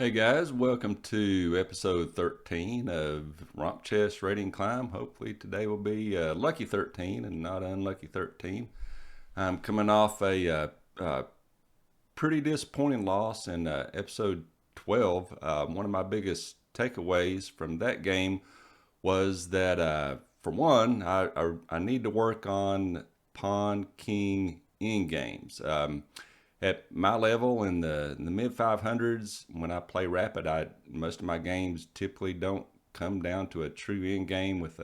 Hey guys, welcome to episode 13 of Romp Chess Rating Climb. Hopefully today will be lucky 13 and not unlucky 13. I'm coming off a pretty disappointing loss in episode 12. One of my biggest takeaways from that game was that, for one, I need to work on pawn king end games. At my level in the mid 500s, when I play rapid, I most of my games typically don't come down to a true end game with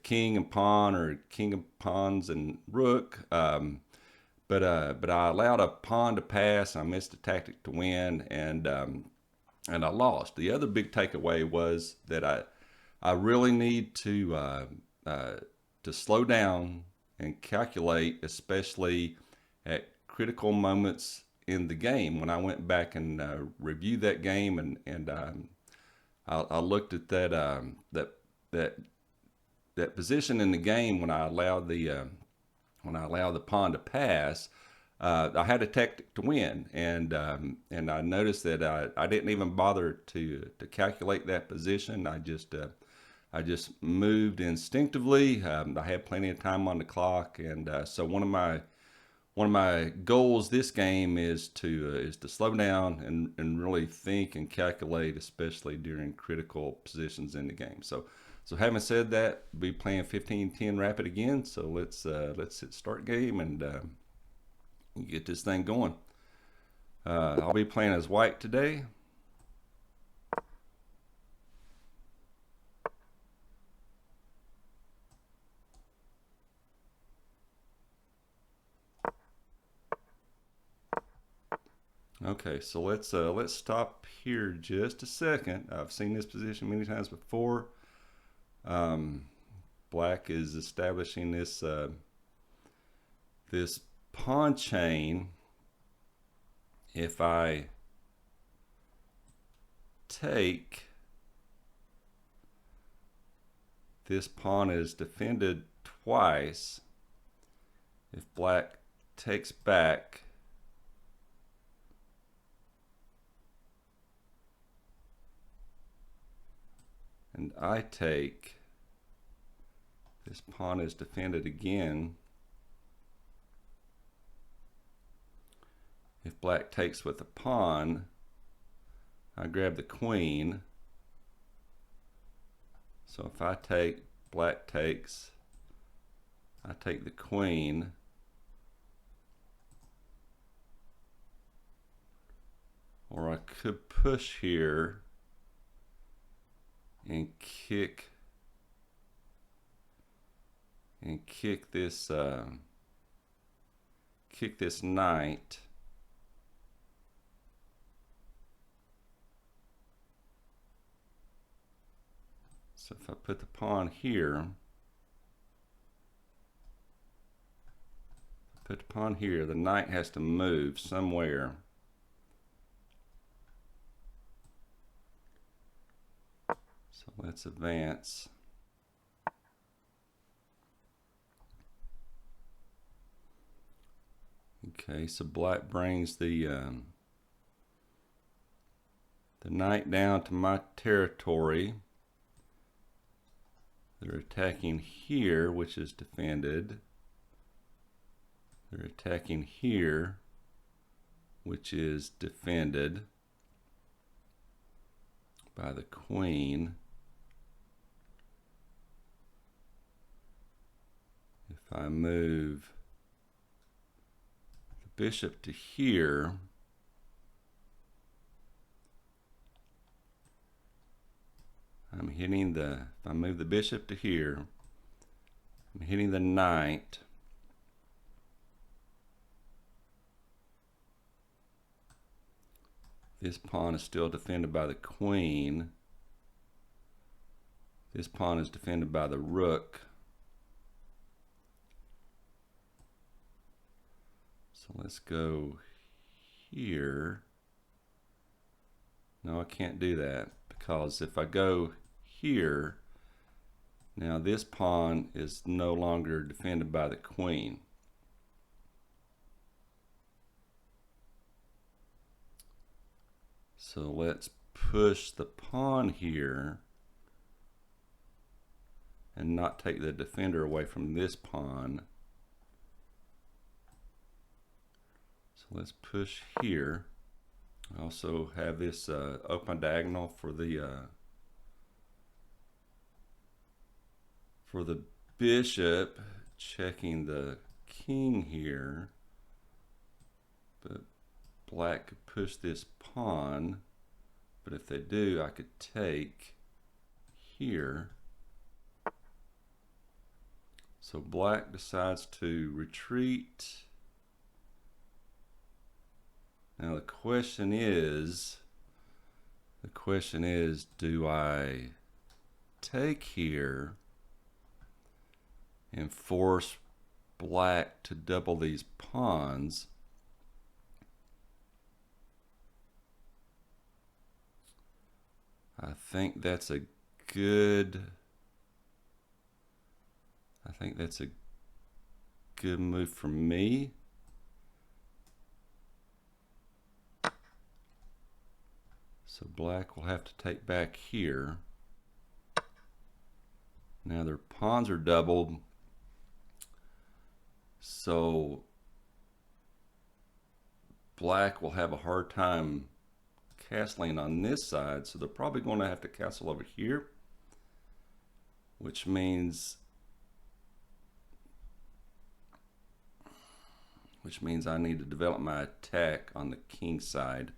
king and pawn or king of pawns and rook. But I allowed a pawn to pass. I missed a tactic to win, and I lost. The other big takeaway was that I really need uh, to slow down and calculate, especially at critical moments in the game. When I went back and reviewed that game, and I looked at that that position in the game when I allowed the pawn to pass. I had a tactic to win, and I noticed that I didn't even bother to calculate that position. I just moved instinctively. I had plenty of time on the clock, and so one of my goals this game is to slow down and really think and calculate, especially during critical positions in the game. So having said that, we'll be playing 15-10 rapid again. So let's hit start game and get this thing going. I'll be playing as white today. Okay, so let's stop here just a second. I've seen this position many times before. Um, Black is establishing this pawn chain. If I take, this pawn is defended twice. If Black takes back, and I take, this pawn is defended again. If Black takes with a pawn, I grab the queen. So if I take, Black takes, I take the queen. Or I could push here and kick this knight. So if I put the pawn here, the knight has to move somewhere. So let's advance. Okay, so Black brings the knight down to my territory. They're attacking here, which is defended. They're attacking here, which is defended by the queen. If I move the bishop to here, I'm hitting if I move the bishop to here, I'm hitting the knight. This pawn is still defended by the queen. This pawn is defended by the rook. So let's go here. No, I can't do that, because if I go here, now this pawn is no longer defended by the queen. So let's push the pawn here and not take the defender away from this pawn. So let's push here. I also have this open diagonal for the bishop, checking the king here, but black could push this pawn, but if they do, I could take here. So black decides to retreat. Now the question is, do I take here and force black to double these pawns? I think that's a good move for me. So black will have to take back here. Now their pawns are doubled, so black will have a hard time castling on this side, so they're probably going to have to castle over here, which means I need to develop my attack on the king side.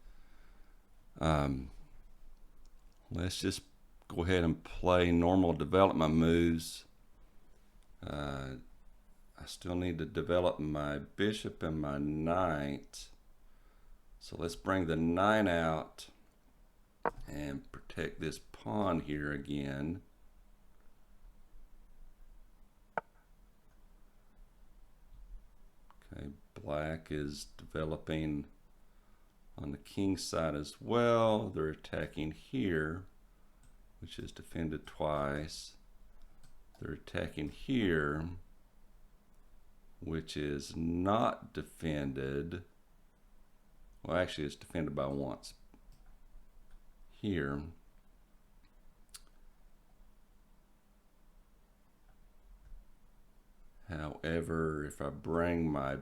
Let's just go ahead and play normal development moves. I still need to develop my bishop and my knight. So let's bring the knight out and protect this pawn here again. Okay, black is developing on the king side as well. They're attacking here, which is defended twice. They're attacking here, which is not defended. Well, actually, it's defended by once here. However, if I bring my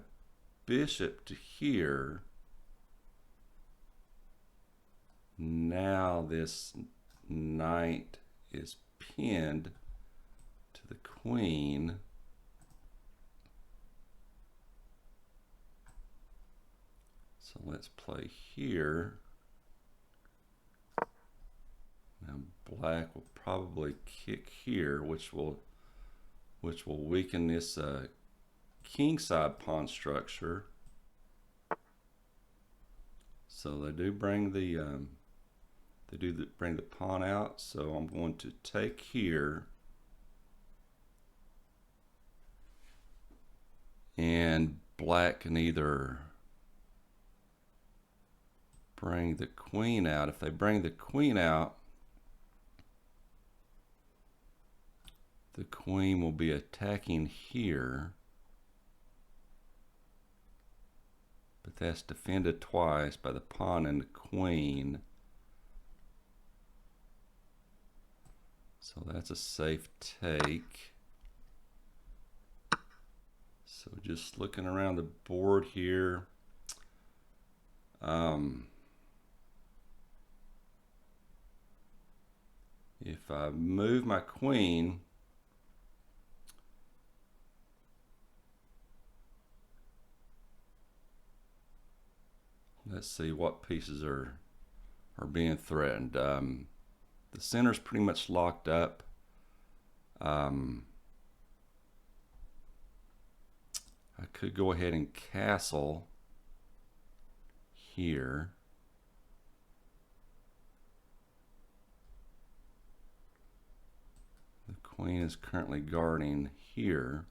bishop to here, now this knight is pinned to the queen. So let's play here. Now black will probably kick here, which will weaken this kingside pawn structure. So they do bring the bring the pawn out. So I'm going to take here, and black can either bring the queen out. If they bring the queen out, the queen will be attacking here, but that's defended twice by the pawn and the queen. So that's a safe take. So just looking around the board here, if I move my queen, let's see what pieces are being threatened. The center's pretty much locked up. I could go ahead and castle here. The queen is currently guarding here.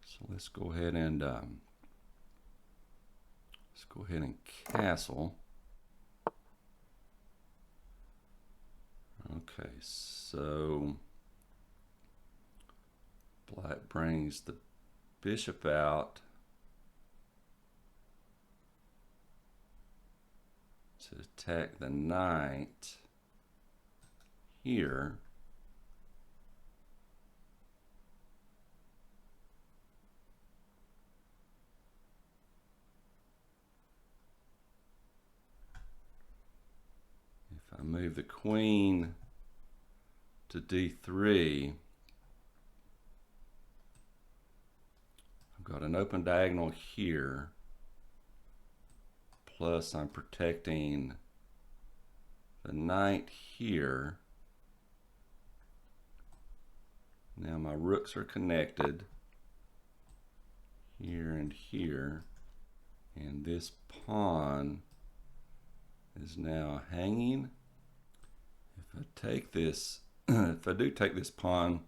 So let's go ahead and castle. Okay, so black brings the bishop out. to attack the knight here. If I move the queen to d3, I've got an open diagonal here, plus I'm protecting the knight here. Now my rooks are connected here and here, and this pawn is now hanging. If I take this, if I do take this pawn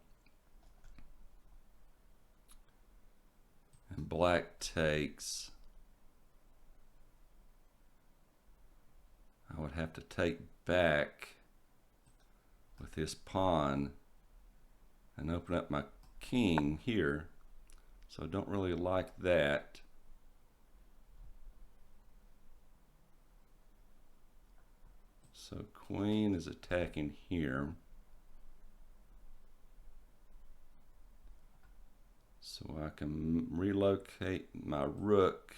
and black takes, I would have to take back with this pawn and open up my king here. So I don't really like that. So queen is attacking here. So I can relocate my rook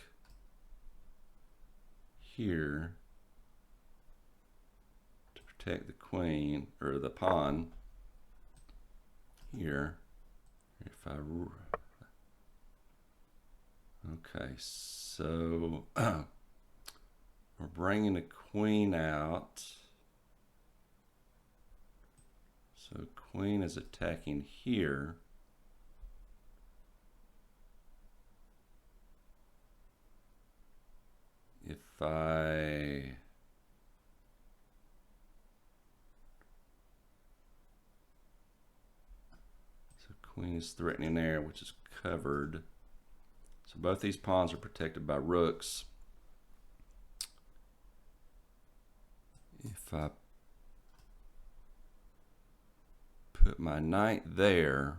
here to protect the queen, or the pawn here. If I, okay, so we're bringing the queen out. So queen is attacking here. If I queen is threatening there, which is covered. So both these pawns are protected by rooks. If I put my knight there,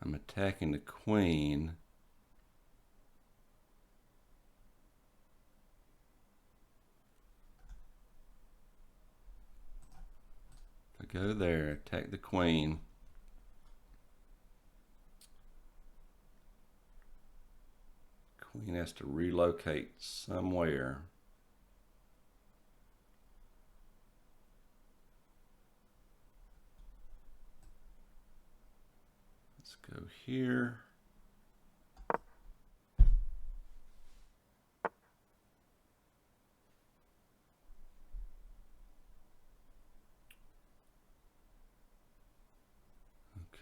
I'm attacking the queen. If I go there, attack the queen, queen has to relocate somewhere. Let's go here.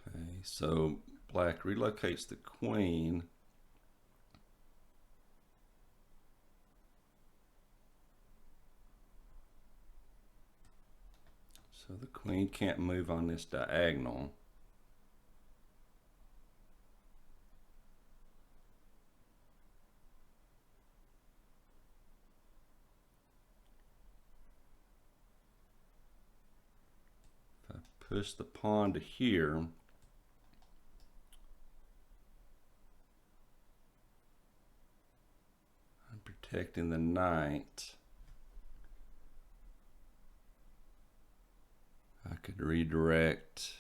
Okay, so black relocates the queen. So the queen can't move on this diagonal. If I push the pawn to here, I'm protecting the knight. I could redirect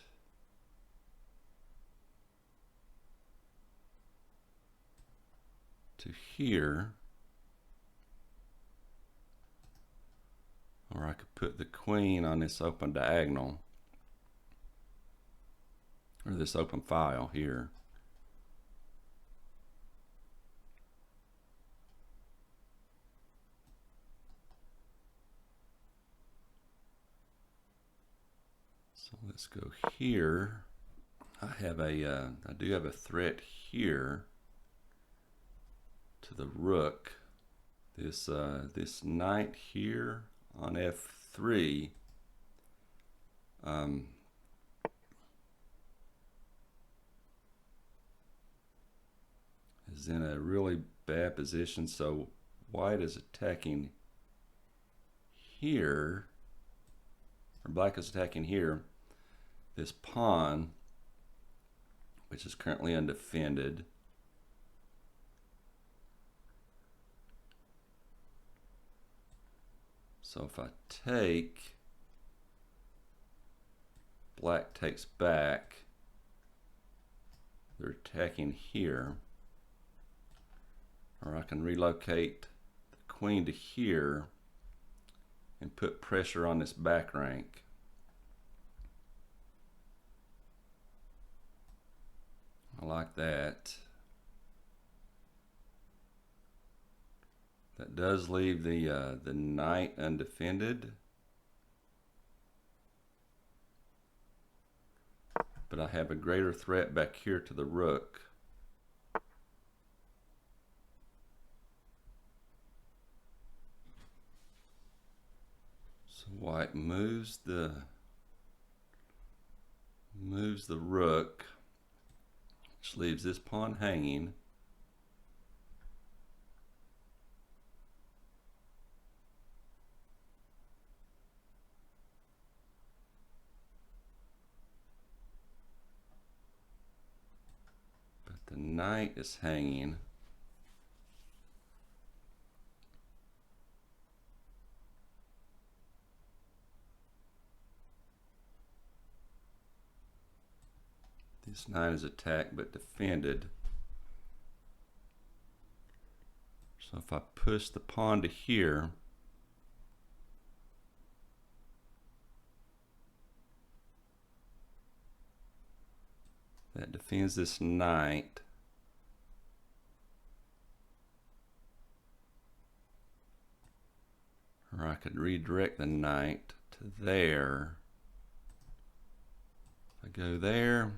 to here, or I could put the queen on this open diagonal, or this open file here. So let's go here. I do have a threat here to the rook. This knight here on f3 is in a really bad position. So white is attacking here, or black is attacking here, this pawn, which is currently undefended. So if I take, black takes back, they're attacking here. Or I can relocate the queen to here and put pressure on this back rank. I like that. That does leave the knight undefended. But I have a greater threat back here to the rook. So white moves the rook, which leaves this pawn hanging. But the knight is hanging. This knight is attacked but defended. So if I push the pawn to here, that defends this knight. Or I could redirect the knight to there. If I go there,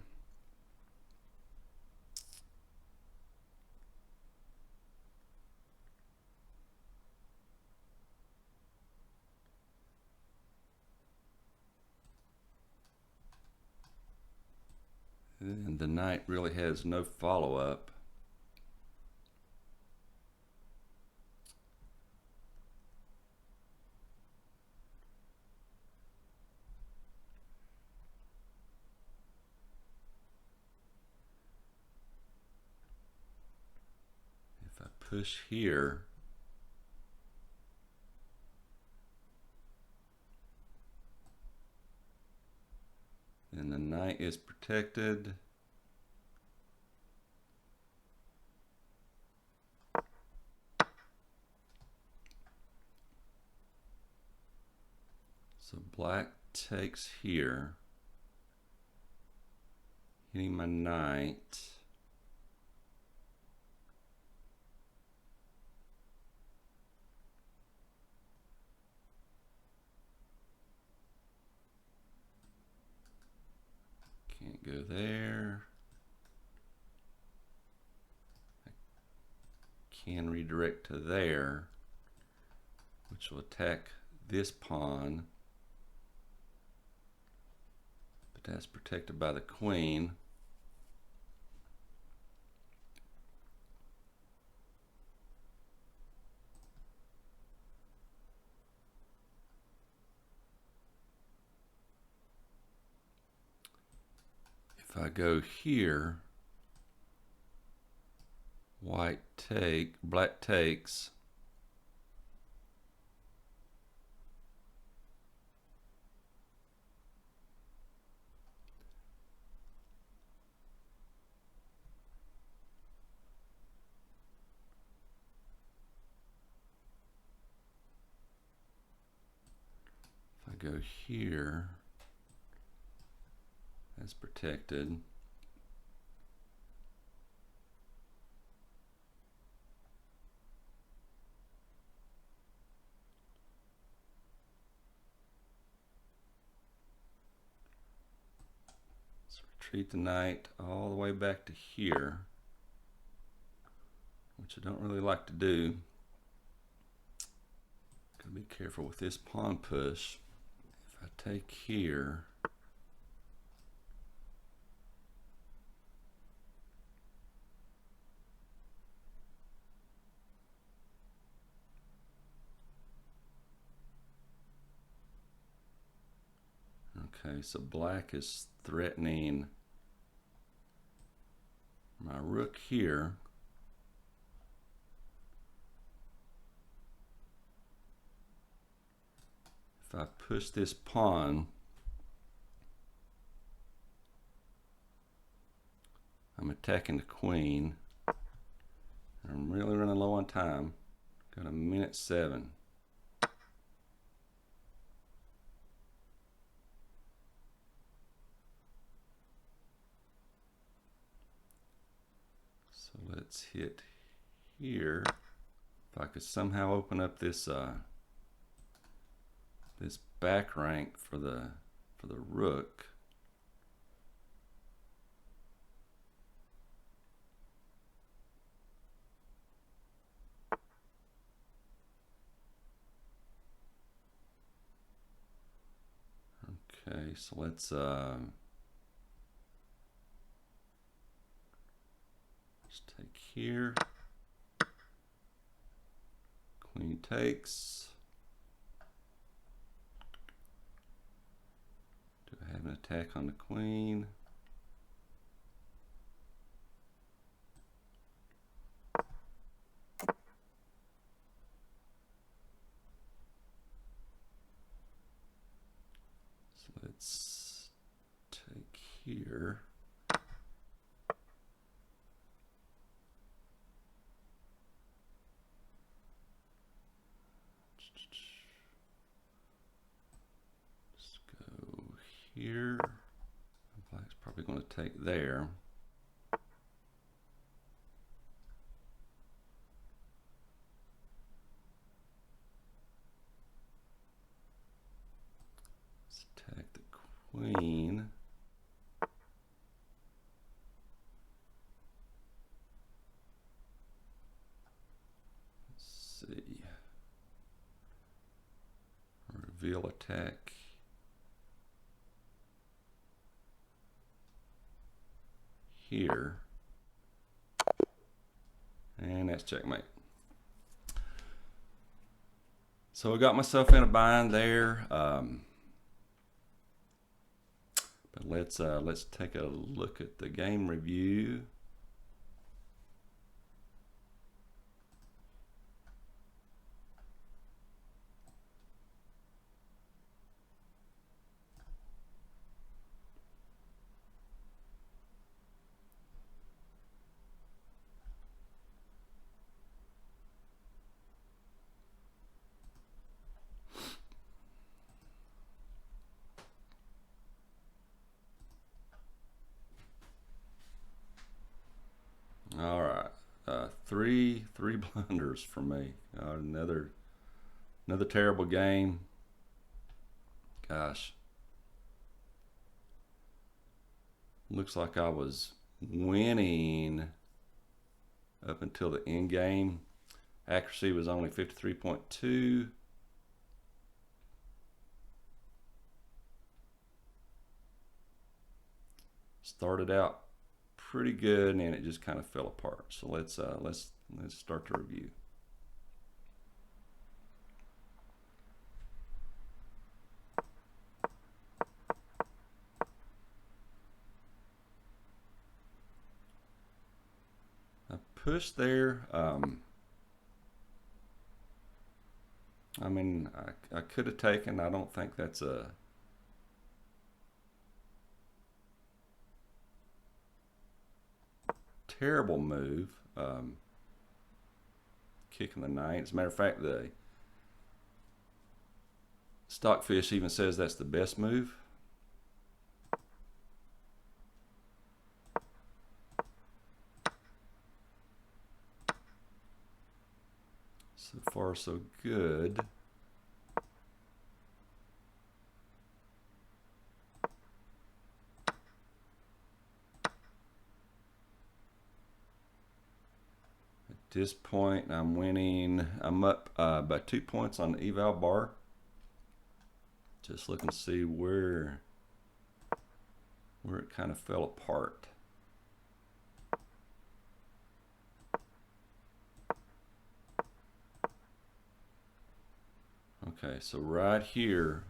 and the knight really has no follow-up. If I push here, then the knight is protected. So black takes here, hitting my knight. Can't go there. I can redirect to there, which will attack this pawn. But that's protected by the queen. If I go here, black takes. If I go here, that's protected. Let's retreat the knight all the way back to here, which I don't really like to do. Gotta be careful with this pawn push. If I take here, okay, so black is threatening My rook here. If I push this pawn, I'm attacking the queen. I'm really running low on time. Got a minute 7. So let's hit here. If I could somehow open up this this back rank for the rook. Okay, so let's take here. Queen takes. Do I have an attack on the queen? So let's take here. Here, black's probably going to take there. Let's attack the queen. Let's see. Reveal attack. Here, and that's checkmate. So I got myself in a bind there, but let's take a look at the game review. All right, three blunders for me. Another terrible game. Gosh, looks like I was winning up until the end game. Accuracy was only 53.2. Started out pretty good, and it just kind of fell apart. So let's start the review. I pushed there. I mean, I could have taken. I don't think that's a terrible move. Kicking the knight. As a matter of fact, the Stockfish even says that's the best move. So far, so good. At this point, I'm winning. I'm up by 2 points on the eval bar. Just looking to see where it kind of fell apart. Okay, so right here,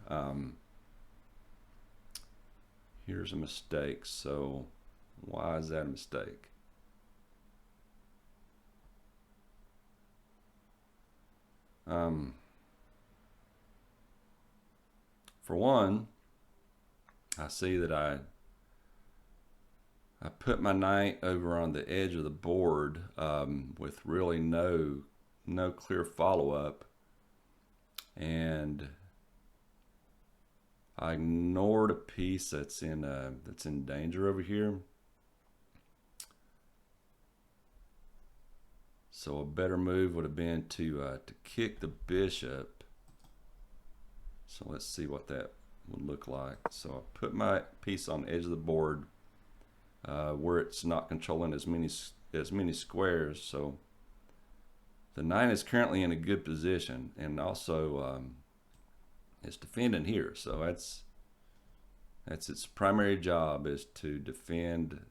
here's a mistake. So why is that a mistake? For one, I see that I put my knight over on the edge of the board with really no clear follow-up, and I ignored a piece that's in danger over here. So a better move would have been to kick the bishop. So let's see what that would look like. So I put my piece on the edge of the board where it's not controlling as many squares. So the knight is currently in a good position, and also it's defending here. So that's its primary job, is to defend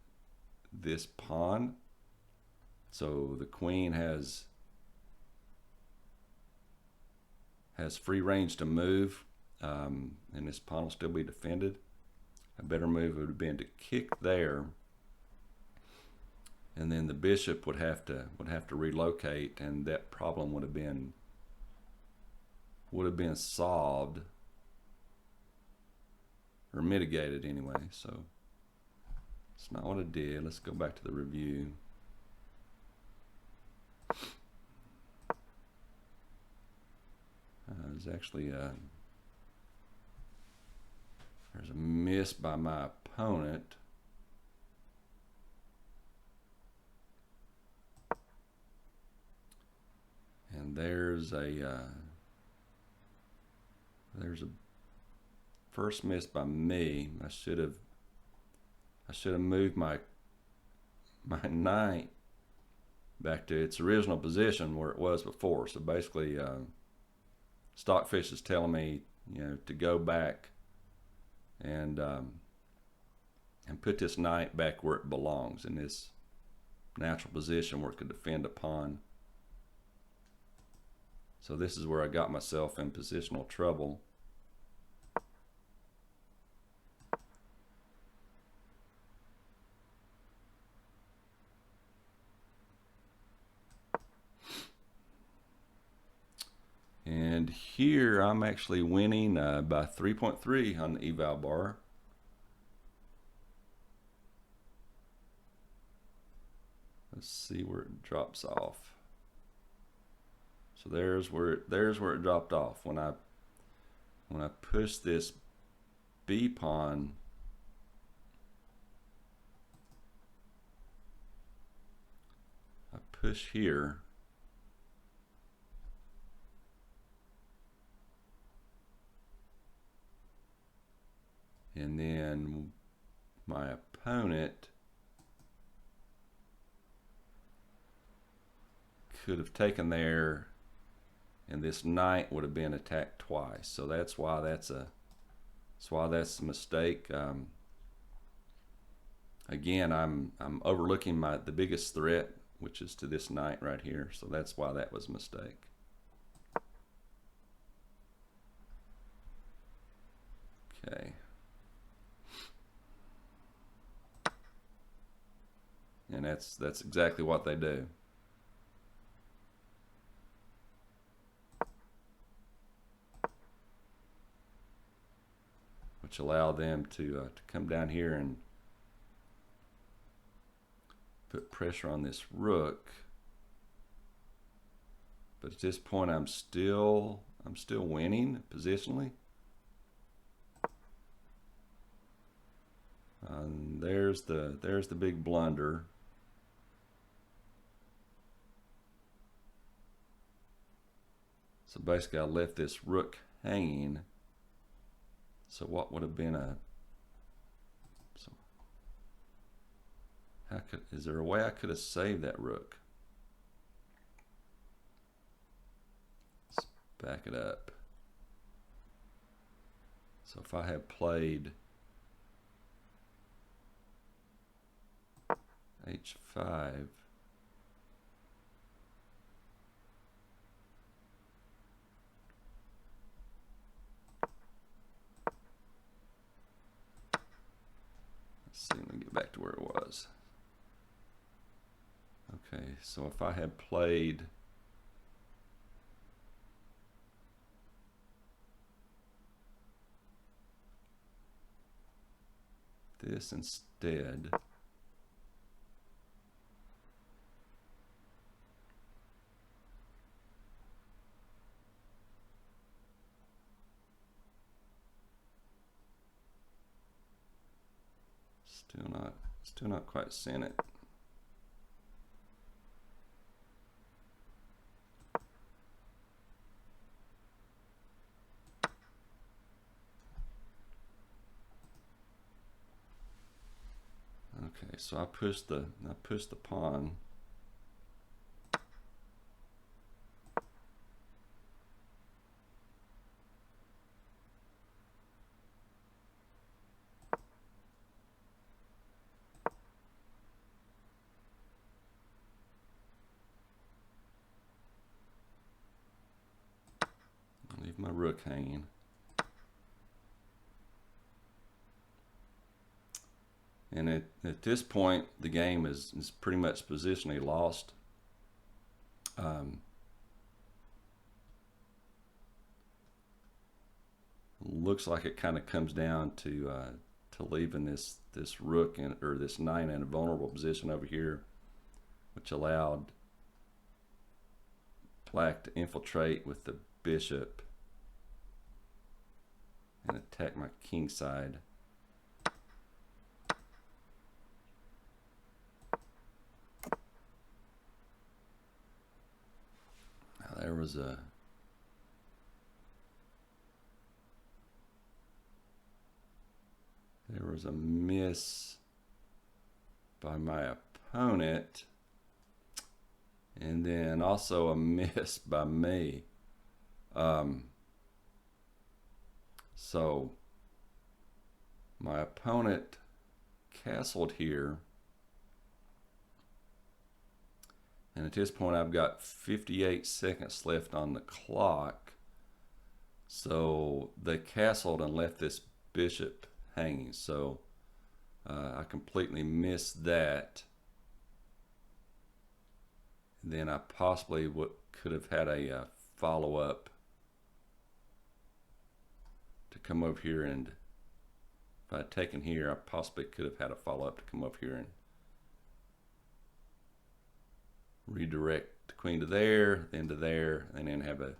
this pawn. So the queen has free range to move, and this pawn will still be defended. A better move would have been to kick there, and then the bishop would have to relocate, and that problem would have been solved, or mitigated anyway. So it's not what I did. Let's go back to the review. There's actually there's a miss by my opponent. And there's a first miss by me. I should have moved my knight back to its original position where it was before. So basically, Stockfish is telling me, to go back and put this knight back where it belongs, in this natural position where it could defend a pawn. So this is where I got myself in positional trouble. And here I'm actually winning by 3.3 on the eval bar. Let's see where it drops off. So there's where it dropped off. When I push this B pawn, I push here. And then my opponent could have taken there, and this knight would have been attacked twice. So that's why that's a mistake. Again, I'm overlooking the biggest threat, which is to this knight right here. So that's why that was a mistake. Okay. And that's exactly what they do. Which allow them to come down here and put pressure on this rook. But at this point, I'm still winning positionally. And there's the big blunder. So basically, I left this rook hanging. So what would have been is there a way I could have saved that rook? Let's back it up. So if I had played H5, let's see, let me get back to where it was. Okay, so if I had played this instead. Still not quite seeing it. Okay, so I pushed the pawn. Leave my rook hanging. And at this point, the game is pretty much positionally lost. Looks like it kind of comes down to leaving this rook or this knight in a vulnerable position over here, which allowed Black to infiltrate with the bishop and attack my king side. Now, there was a miss by my opponent, and then also a miss by me. So my opponent castled here, and at this point I've got 58 seconds left on the clock. So they castled and left this bishop hanging, so I completely missed that. And then I possibly could have had a follow-up to come over here, and if I had taken here, I possibly could have had a follow-up to come up here and redirect the queen to there, then to there, and then have a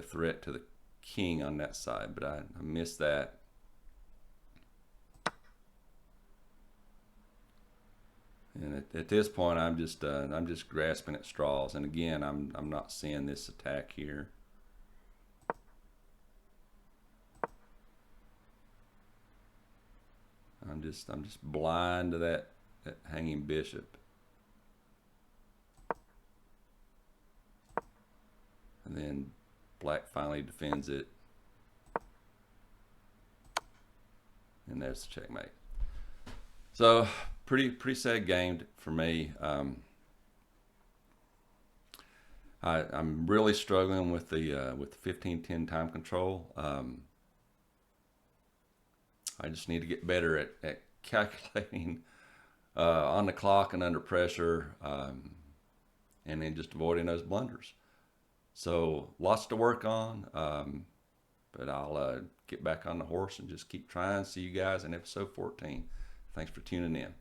threat to the king on that side. But I missed that. And at this point, I'm just grasping at straws. And again, I'm not seeing this attack here. I'm just blind to that hanging bishop. And then Black finally defends it. And there's the checkmate. So pretty sad game for me. I'm really struggling with the 15-10 time control. I just need to get better at calculating on the clock and under pressure, and then just avoiding those blunders. So lots to work on, but I'll get back on the horse and just keep trying. See you guys in episode 14. Thanks for tuning in.